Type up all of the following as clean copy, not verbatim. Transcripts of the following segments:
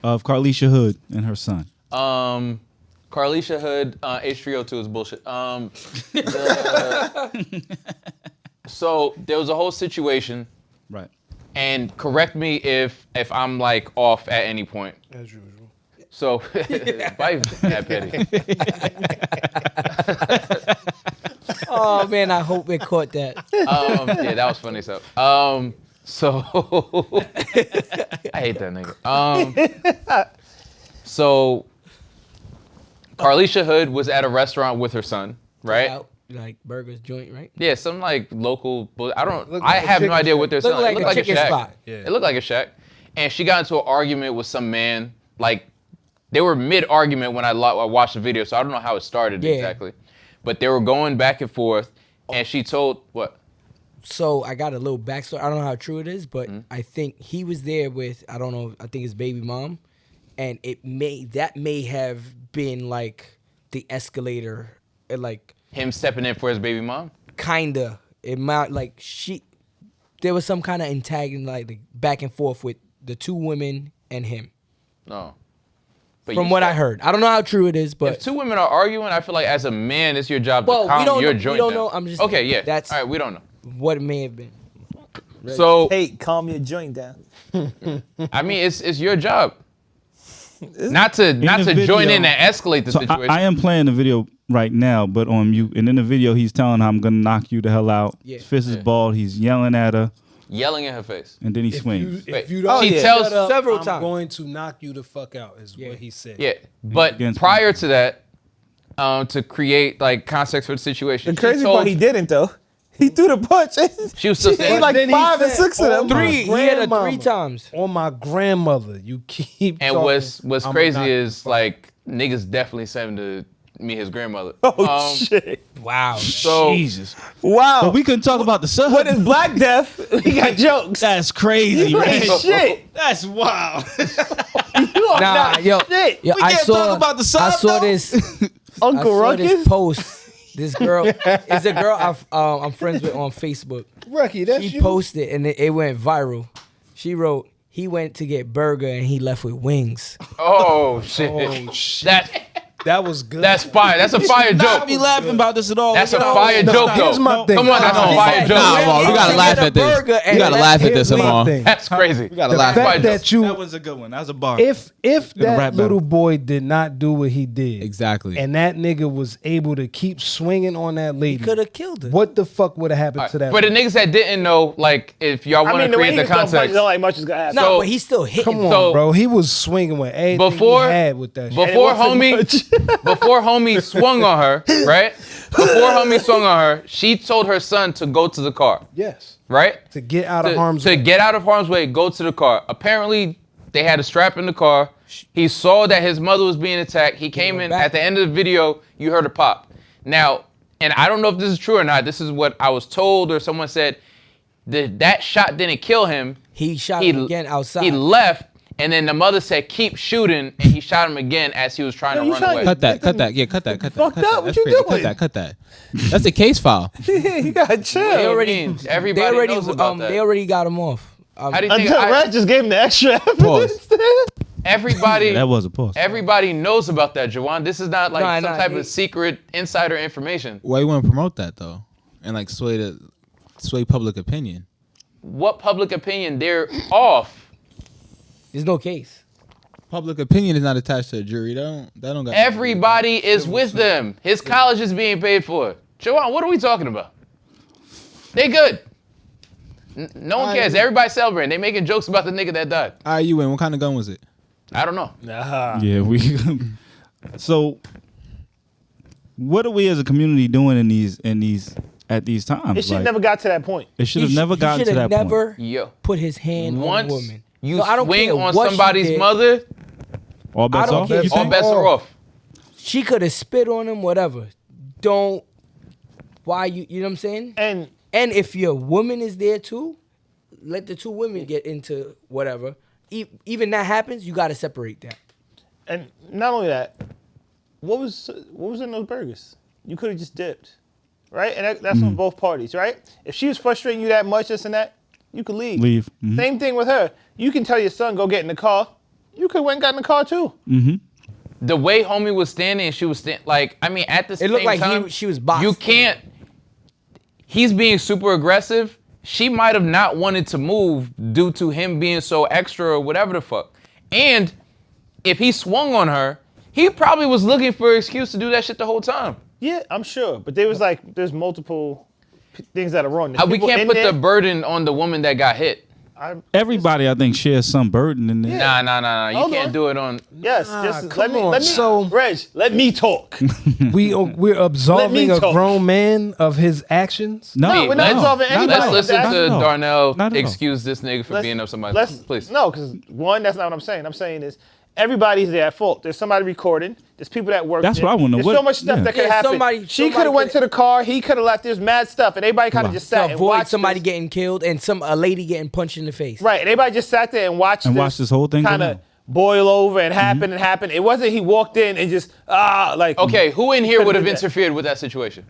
of Carlisha Hood and her son? Carlisha Hood, H302 is bullshit. So there was a whole situation, Right. and correct me if I'm like off at any point. As usual. So, why you that petty? Oh man, I hope it caught that. Yeah, that was funny stuff. So I hate that nigga. So Carlisha Hood was at a restaurant with her son, right? Out, like Burger's joint, right? Yeah, some like local. I don't. Looked I like a have no chicken idea what shack. they're selling. Looked It like looked a like a chicken shack. spot. Yeah. It looked like a shack, and she got into an argument with some man. Like they were mid argument when I watched the video, so I don't know how it started exactly. But they were going back and forth, and she told what? So I got a little backstory. I don't know how true it is, but I think he was there with, I don't know, I think his baby mom, and that may have been like the escalator, like Him stepping in for his baby mom? kinda. It might like there was some kind of antagonism, like back and forth with the two women and him. No. But From you what said- I heard, I don't know how true it is, but If two women are arguing, I feel like as a man, it's your job Well, to calm we don't your know- we joint don't down. know. I'm just- okay. Yeah. that's- all right. We don't know. what it may have been. So Hey, calm your joint down. I mean, it's your job not to the join video- in and escalate the So situation. I am playing the video right now, but on mute. And in the video, he's telling her, "I'm gonna knock you the hell out." Yeah. His fist is bald. He's yelling at her, Yelling in her face. and then he If swings. you, Wait, if you don't she shut tells- up, Several I'm times. going to knock you the fuck out, is what he said. Yeah. But Against prior to that, to create like context for the situation, The crazy she told, part, he didn't though. He threw the punch. she was still He saying like Then he 5 and said, 6 of them. "Oh, my Three. He had a grandmama, 3 times. On my grandmother, you keep. and talking, what's I'ma knock crazy you is the fuck like niggas definitely sent him to meet his grandmother. Oh shit! Wow. So Jesus. Wow. But we couldn't talk about the son. What is Black Death? We got jokes. That's crazy, Hey, man. shit. That's wild. Nah, yo, yo, We I can't saw. talk about the I son, saw though? this. I Uncle saw this Ruckus. post. This girl is a girl I'm friends with on Facebook. Rocky, that's She you. posted and it went viral. She wrote, "He went to get burger and he left with wings." oh shit. Oh shit, That that was good. that's fire. That's a fire Not joke. be laughing about this at all. That's a Look at fire all- joke Here's though. my thing. Come on, that's a He fire said, joke. Nah, "He Amar, we went gotta to laugh get a at this. burger and We gotta left laugh at his this, wings." Amar. That's crazy. We gotta the laugh Fire fact at joke. that That you, was a good one. That was a bar. if a rap that battle. little boy did not do what he did, Exactly. and that nigga was able to keep swinging on that He lady, could have killed her. what the fuck would have happened to that? For the niggas that didn't know, like, if y'all I want mean, to the way create he the was throwing punches, context, don't like much is gonna happen. No, So- but he's still hitting. Come on, So- bro. He was swinging with everything Before- he had with that shit. before it wasn't homie, before homie swung on her, right? Before homie swung on her, she told her son to go to the car, Yes. right? To get out of harm's to way. get out of harm's way, go to the car. Apparently, they had a strap in the car. He saw that his mother was being attacked. He came went in. back. At the end of the video, you heard a pop. Now, and I don't know if this is true or not. This is what I was told, or someone said that shot didn't kill him. He shot him again outside. He left, and then the mother said, "Keep shooting," and he shot him again as he was trying Yo, to you run trying away. to- Cut that. Yeah, cut that. fucked cut up. that. What That's you crazy. doing? Cut that. That's a case file. You gotta chill. They already, mean? Everybody knows about that. They already got him off. How do you think? Until Rat just gave him the extra Pause. Everybody. That was a pause. Everybody knows about that, Jawan. This is not like Nah, some type it- of secret insider information. Why you want to promote that though, and like sway public opinion? What public opinion? They're off. There's no case. Public opinion is not attached to a jury. That don't got. Everybody is with them. His college is being paid for. Jawan, what are we talking about? They good. No one cares. Everybody's celebrating. They making jokes about the nigga that died. All right, you win. What kind of gun was it? I don't know. Yeah, we. So, what are we as a community doing at these times? It should Like, never got to that point. It should have never gotten to that never point. Yo. put his hand on a Once woman. you No, I don't swing care on what she somebody's did. mother, All bets don't off. care. You all think? bets are off. She could have spit on him, whatever. Don't. Why you know what I'm saying? And And if your woman is there too, let the two women get into whatever. Even that happens, you got to separate that. and not only that, what was in those burgers? You could have just dipped, right? And that's on both parties, right? If she was frustrating you that much, this and that, you could leave. Leave. Mhm. Same thing with her. You can tell your son, go get in the car, You could have went and got in the car too. The way homie was standing, and she was like, I mean, at the same It looked like time, she was boxed. You can't. He's being super aggressive. She might have not wanted to move due to him being so extra or whatever the fuck. And if he swung on her, he probably was looking for an excuse to do that shit the whole time. Yeah, I'm sure. But there was like, there's multiple things that are wrong. There's We people can't in put there. the burden on the woman that got hit. Everybody, I think, shares some burden in there. Nah. You Hold can't on. do it on. Yes, just come let me, on. So- Reg, let me talk. We're absolving a talk. grown man of his actions. No, we're not absolving not at anybody. all. Let's listen Not to at all. Darnell Not at all. excuse this nigga for being up somebody's. Let's Please. No, because one, that's not what I'm saying. I'm saying is everybody's there at fault. There's somebody recording. There's people that work. That's there. what I wanna know. There's What- so much stuff yeah. that could Yeah, happen. somebody She could have went to coulda- the car. He could have left. There's mad stuff, and everybody kind of Right. just sat To and avoid watched somebody this. getting killed and a lady getting punched in the face. Right, and everybody just sat there and watched this whole thing go kind down. of boil over and happen and happen. It wasn't he walked in and just like. Okay, who in here could've would have did that. interfered with that situation?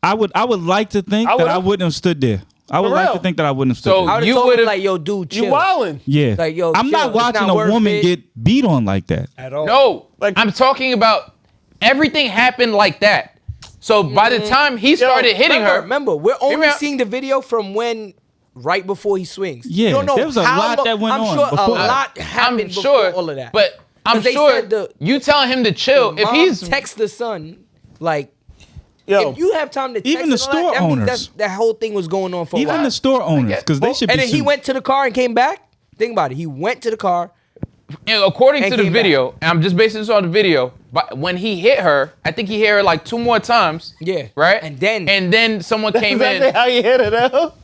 I would like to think I that would've- I wouldn't have stood there. I would For like real. to think that I wouldn't have stood So there. I would You have told him would've- like, yo, dude, You chill. wildin'. Yeah. Like, yo, I'm chill. not It's watching not a worth woman it. get beat on like that. At all. No, Like- I'm talking about everything happened like that. So by the time he started hitting her, Remember, we're me only out. seeing the video from when right before he swings. Yeah, you don't know there was a how lot long- that went I'm on sure before a that. lot happened I'm before sure, all of that. but I'm 'Cause they sure said the you telling him to chill. If mom he's text the son, like, Yo, if you have time to text Even the and all that, store means owners. that whole thing was going on for a Even while. the store owners, because they should be And then he sued. went to the car and came back. Think about it. He went to the car. according And to the came video, and I'm just basing this on the video, but when he hit her, I think he hit her like 2 more times. Yeah. Right? And then someone came exactly in. how you hit it up.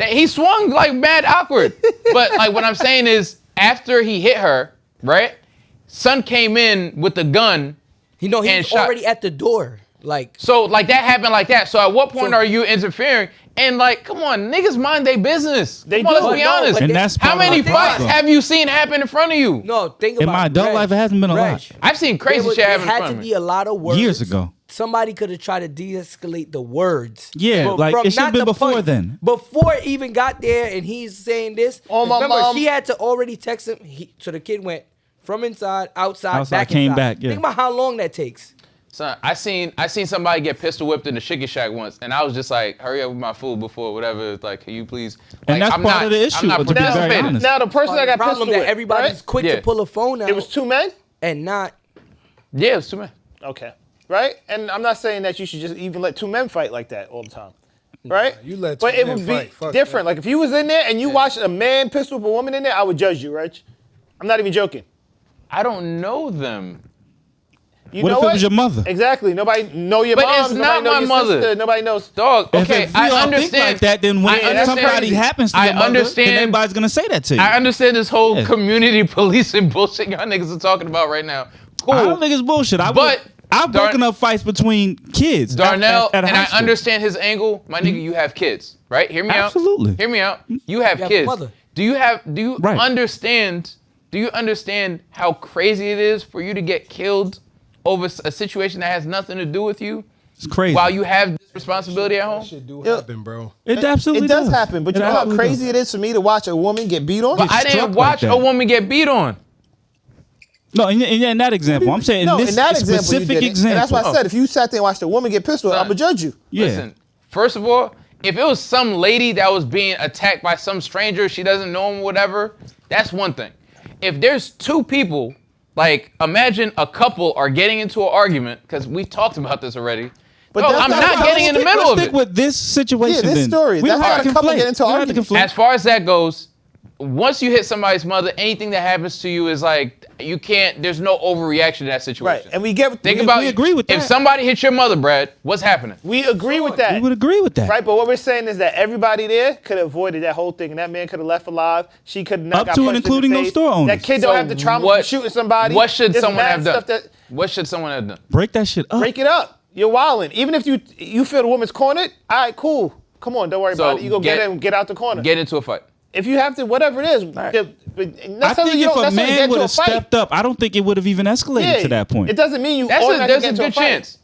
He swung like mad awkward. But like what I'm saying is after he hit her, right? Son came in with the gun. He know he And was shot. already at the door. Like, So like that happened like that. So at what point So- are you interfering? And like, come on, niggas mind their business. They Come on, do. let's be No, honest. but And they- that's How part of many the fights problem. have you seen happen in front of you? no, think In about my it. adult Reg, life, it hasn't been a Reg, lot. I've seen crazy shit happen in had front to of be me. a lot of words. Years ago. Somebody could have tried to de-escalate the words. Yeah, But like, from it should've not been the before punch. then. Before it even got there, and he's saying this. Oh, my remember, mom. she had to already text him. So the kid went from inside, outside, back came inside. back, yeah. Think about how long that takes. Son, I seen somebody get pistol whipped in the Chicken Shack once, and I was just like, hurry up with my food before whatever. Like, can you please? And Like, that's part of the issue, I'm not to be very participating. honest. Now the person that The got problem pistol that whipped, everybody's right? quick Yeah. to pull a phone out It was 2 men. and not. Yeah, it was too many. Okay. Right? And I'm not saying that you should just even let 2 men fight like that all the time. Right? you let But 2 it men would be fight. Fuck different. that. Like if you was in there and you watched a man pistol whip a woman in there, I would judge you, Reg. I'm not even joking. I don't know them. You What know if it was your mother? Exactly. Nobody know your But mom. it's Nobody not know my your mother. sister. Nobody knows. Dog, If okay, if we I all understand. think like that, then when I understand. somebody happens to I your mother, understand. then everybody's gonna say that to you. I understand this whole Yeah. community policing bullshit y'all niggas are talking about right now. Cool. I don't think it's bullshit. But I've broken up fights between kids. Darnell, at a and high I school. understand his angle. My nigga, you have kids, right? Hear me Absolutely. out. Hear me out. You have You have a kids. mother. Do you Right. understand? Do you understand how crazy it is for you to get killed over a situation that has nothing to do with you It's crazy. while you have this responsibility at home? Shit do happen, bro. It absolutely It does happen, but you know how absolutely crazy it is for me to watch a woman get beat on? But I didn't struck like watch that. a woman get beat on. No, in that example, I'm saying No, in this in that example, you specific didn't. example. And that's why I said if you sat there and watched a woman get pistol, Son. I'm gonna judge you. Yeah. Listen, first of all, if it was some lady that was being attacked by some stranger, she doesn't know him, whatever, that's one thing. If there's 2 people, like imagine a couple are getting into an argument, because we've talked about this already. But No, that's I'm not not how getting in the middle of Stick it. with this situation. Yeah, this then. story. We That's don't how have to a couple conflate. get into We don't have to arguments. conflate. As far as that goes, once you hit somebody's mother, anything that happens to you is like, you can't, there's no overreaction to that situation. Right. And we get Think we, about we agree with if that. somebody hits your mother, Brad, what's happening? we agree with that. We would agree with that. Right, but what we're saying is that everybody there could have avoided that whole thing, and that man could have left alive. She could have not Up got to and punched in the including those face. store owners. That kid don't have the trauma from shooting somebody. What should There's someone mad have done? stuff that- What should someone have done? Break that shit up. break it up. You're wilding. Even if you feel the woman's cornered, all right, cool. Come on, don't worry So about it. You go get in, get out the corner. Get into a fight. If you have to, whatever it is. Right. I think if a man would have stepped up, I don't think it would have even escalated to that point. It doesn't mean you There's automatically a get into good a fight. chance.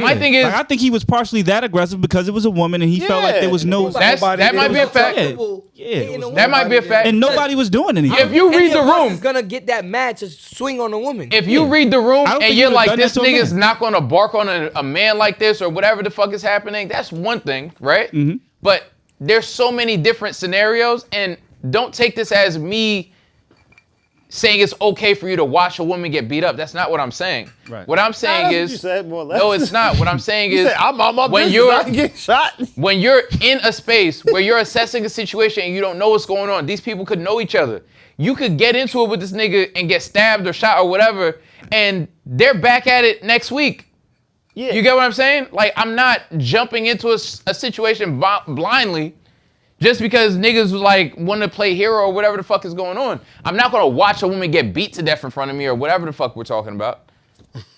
My thing is, like, I think he was partially that aggressive because it was a woman and he felt like there was no, that might be a fact. That might be a fact. and nobody was doing anything. If you read the room, is gonna get that mad to swing on a woman. if you read the room I don't and think you're he would've like, done this that to a nigga's man. not gonna bark on a man like this or whatever the fuck is happening, that's one thing, right? Mm-hmm. But there's so many different scenarios, and don't take this as me saying it's okay for you to watch a woman get beat up. That's not what I'm saying. Right. What I'm saying That's what is, you said, more or less. no, it's not. What I'm saying You is, said, I'm on my when business, you're I can get shot. when you're in a space where you're assessing a situation and you don't know what's going on, these people could know each other. You could get into it with this nigga and get stabbed or shot or whatever, and they're back at it next week. Yeah. You get what I'm saying? Like, I'm not jumping into a situation blindly just because niggas was like want to play hero or whatever the fuck is going on. I'm not gonna watch a woman get beat to death in front of me or whatever the fuck we're talking about.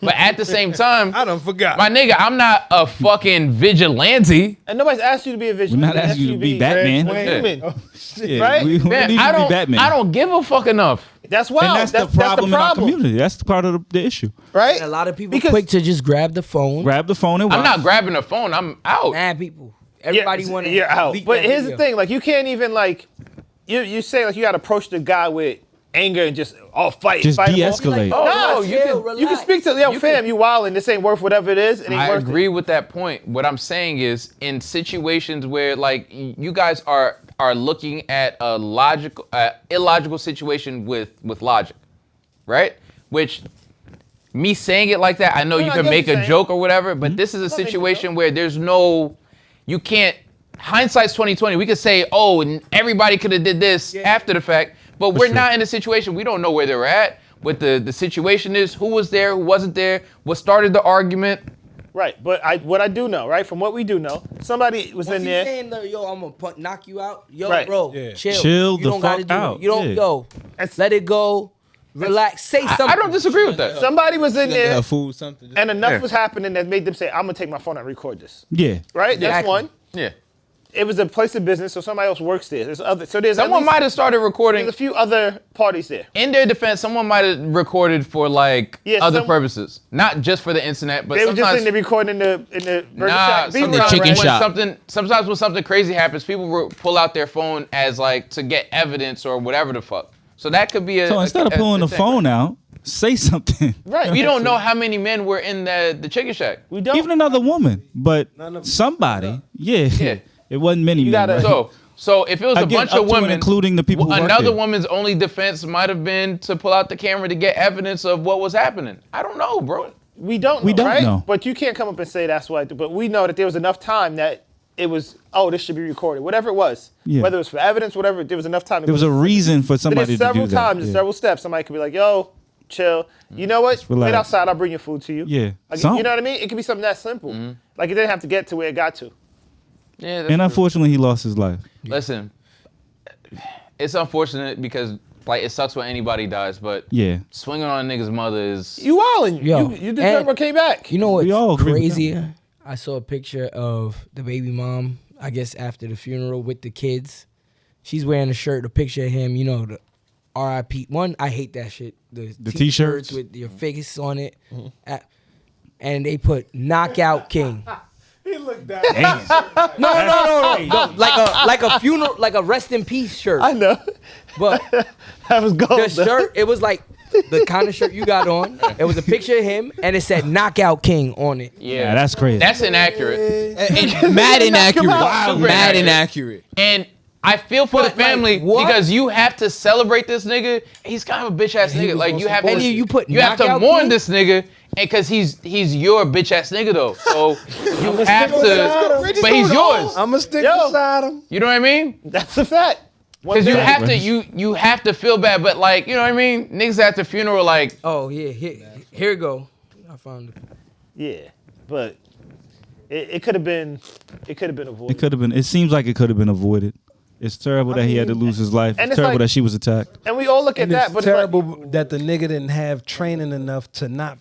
But at the same time, I done forgot. my nigga, I'm not a fucking vigilante. And nobody's asked you to be a vigilante. We're not asking you to be Batman. Human. Yeah, right? we Man, need I to be don't, Batman. I don't give a fuck enough. That's wild. and that's the problem in our community. That's the part of the issue. Right? a lot of people Because- quick to just grab the phone. Grab the phone and watch. I'm not grabbing the phone. I'm out. Mad people. Everybody want to. You're out. But here's the thing, like you can't even like you say like you gotta approach the guy with anger and just fight. Just fight him de-escalate. off. Oh, No, no, you chill, can you can speak to You fam, can- you wildin', this ain't worth whatever it is. It ain't I worth agree it. with that point. What I'm saying is, in situations where like you guys are looking at a illogical situation with logic, right? Which me saying it like that, I know No, you I can get make what you're a saying. joke or whatever, but this is a Nothing, situation where there's no, you can't. Hindsight's 2020. We could say, oh, and everybody could have did this after the fact, but we're not in a situation. We don't know where they were at. What the situation is, who was there, who wasn't there, what started the argument. Right. But what I do know, right, from what we do know, somebody was in there. saying, yo, I'm gonna knock you out. Yo, Right. bro, Yeah. chill. Chill You the don't gotta fuck do out. It. You don't, Yeah. yo, That's- let it go. Relax. Say something. I don't disagree with that. Somebody was in there Food, something. and enough Yeah. was happening that made them say, I'm gonna take my phone and record this. Yeah. Right? That's Exactly. one. Yeah. It was a place of business, so somebody else works there. There's other so there's at Someone least- might have started recording. there's a few other parties there. In their defense, someone might have recorded for like Yeah, other some- purposes, not just for the internet, but They were just sometimes. in the recording in the burger shack. Be sometimes real, chicken right? when shop. sometimes when something crazy happens, people will pull out their phone as like to get evidence or whatever the fuck. So that could be a. So instead of pulling the thing. phone out, say something. Right. We don't know how many men were in the chicken shack. We don't. Even another woman, but somebody. Yeah. Yeah. It wasn't many men. gotta- right? So if it was Again, a bunch up of to and women, including the people who work another there. woman's only defense might have been to pull out the camera to get evidence of what was happening. I don't know, bro. We don't know, We don't right? know. But you can't come up and say that's why. But we know that there was enough time that it was, this should be recorded. Whatever it was. Yeah. Whether it was for evidence, whatever, there was enough time. There was a reason for But somebody there's to several do that. times, Yeah. several steps. Somebody could be like, yo, chill. You know what? relax. Wait outside, I'll bring your food to you. Yeah. Like, Something. you know what I mean? It could be something that simple. Like it didn't have to get to where it got to. Yeah. That's And true. unfortunately, he lost his life. Listen, it's unfortunate because like it sucks when anybody dies, but Yeah. swinging on a nigga's mother is. You wildin'. Yo, You deserve and- what came back. You know We all what's agree with crazy? I saw a picture of the baby mom, I guess after the funeral with the kids. She's wearing a shirt, a picture of him, you know, the RIP. One, I hate that shit. The t-shirts? with your face on it. And they put Knockout King. He looked down. No. Like a funeral, like a rest in peace shirt. I know. But That was gold. the shirt, it was like the kind of shirt you got on. It was a picture of him and it said Knockout King on it. Yeah, that's crazy. That's inaccurate. And mad inaccurate. Wow, Mad super inaccurate. And I feel for But, the family like, what? because you have to celebrate this nigga. He's kind of a bitch ass nigga. was Like on you some have to, bullshit. You put you have to Knockout mourn King? this nigga, and because he's your bitch ass nigga though. So you have to, but he's yours. I'ma stick Yo. beside him. You know what I mean? That's a fact. Because you have to, you have to feel bad. But like, you know what I mean? Niggas at the funeral, like, Oh, yeah. Here we go. I found it. Yeah, but it could have been avoided. It could have been. It seems like it could have been avoided. It's terrible that he had to lose his life. and It's it's terrible like- that she was attacked. And we all look at And that, it's but terrible that the nigga didn't have training enough to not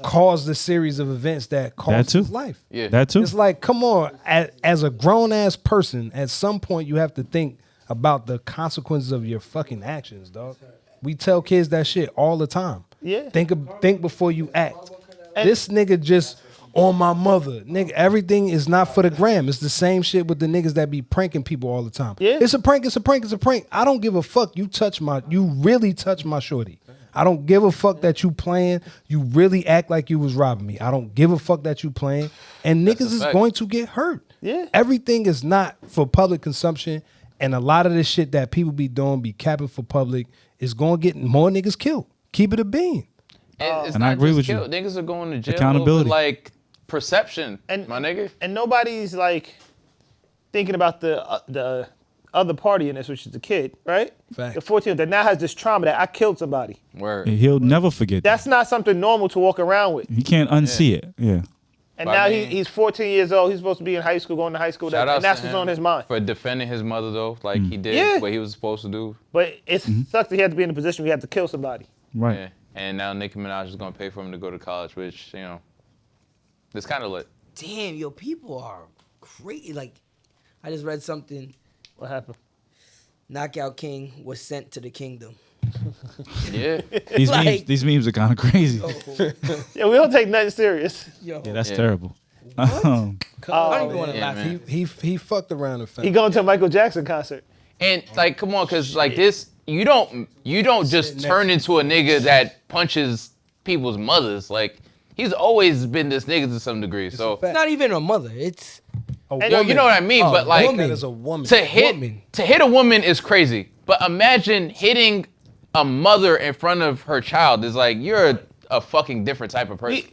cause the series of events that caused too. his life. yeah. That too. It's like, come on, as a grown ass person, at some point you have to think about the consequences of your fucking actions, dog. We tell kids that shit all the time. Yeah. Think before you act. This nigga just on my mother. Nigga, everything is not for the gram. It's the same shit with the niggas that be pranking people all the time. Yeah. It's a prank, it's a prank, it's a prank. I don't give a fuck. You really touch my shorty. I don't give a fuck that you playing. You really act like you was robbing me. I don't give a fuck that you playing. And niggas is fact. going to get hurt. Yeah. Everything is not for public consumption. And a lot of this shit that people be doing, be capping for public, is going to get more niggas killed. Keep it a bean. And it's And not I agree just with you. kill. Niggas are going to jail Accountability. over, like, perception, And my nigga. And nobody's like thinking about the other party in this, which is the kid, right? Fact. The 14 that now has this trauma that I killed somebody. Word. He'll never forget that. That's not something normal to walk around with. He can't unsee it. Yeah. And But now I mean- he's 14 years old. He's supposed to be in high school, going to high school, Shout out and that's to what's him on his mind. for defending his mother, though. Like, he did Yeah. what he was supposed to do. But it sucks that he had to be in a position where he had to kill somebody. Right. Yeah. And now Nicki Minaj is going to pay for him to go to college, which, you know, it's kind of lit. Damn, yo, people are crazy. Like, I just read something. What happened? Knockout King was sent to the kingdom. Yeah. These memes are kind of crazy. Yeah, we don't take nothing serious. Yo, Yeah, that's Yeah. terrible. I don't even want to Yeah, laugh. man. He fucked around and found He going to a Michael Jackson concert. And, like, come on, because, like, this, you don't just turn into a nigga that punches people's mothers. Like, he's always been this nigga to some degree. So, fact. It's not even a mother. It's yo, you know what I mean? Oh, but, like, that is a woman. to hit a woman is crazy. But imagine hitting a mother in front of her child is like, you're a fucking different type of person.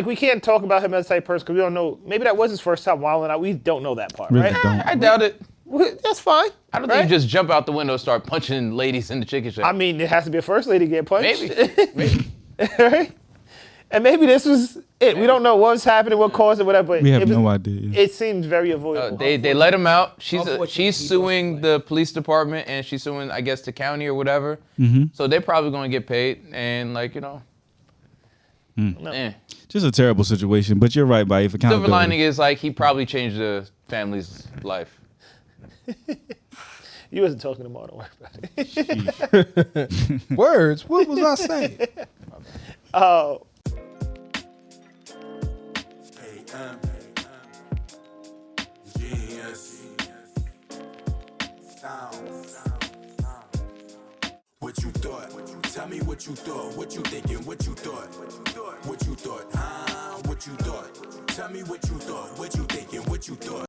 We can't talk about him as a type person because we don't know. Maybe that was his first time wilding out. We don't know that part, Really right? don't. I doubt it. That's fine. I don't right? think you just jump out the window and start punching ladies in the chicken shop. I mean, it has to be a first lady get punched. Maybe. Right? And maybe this was it. We don't know what was happening, what caused it, whatever. But We have it was- no idea. It seems very avoidable. They let him out. Unfortunately, She's he suing was the police department and she's suing, I guess, the county or whatever. Mm-hmm. So they're probably going to get paid and, like, you know. Just a terrible situation. But you're right, Baif. Silver Accountability. lining is, like, he probably changed the family's life. You wasn't talking to Mark, don't worry about it. Words. What was I saying? Oh, What you thought? Tell me what you thought. What you thinking? What you thought? What you thought? What you thought? Tell me what you thought. What you thinking? What you thought?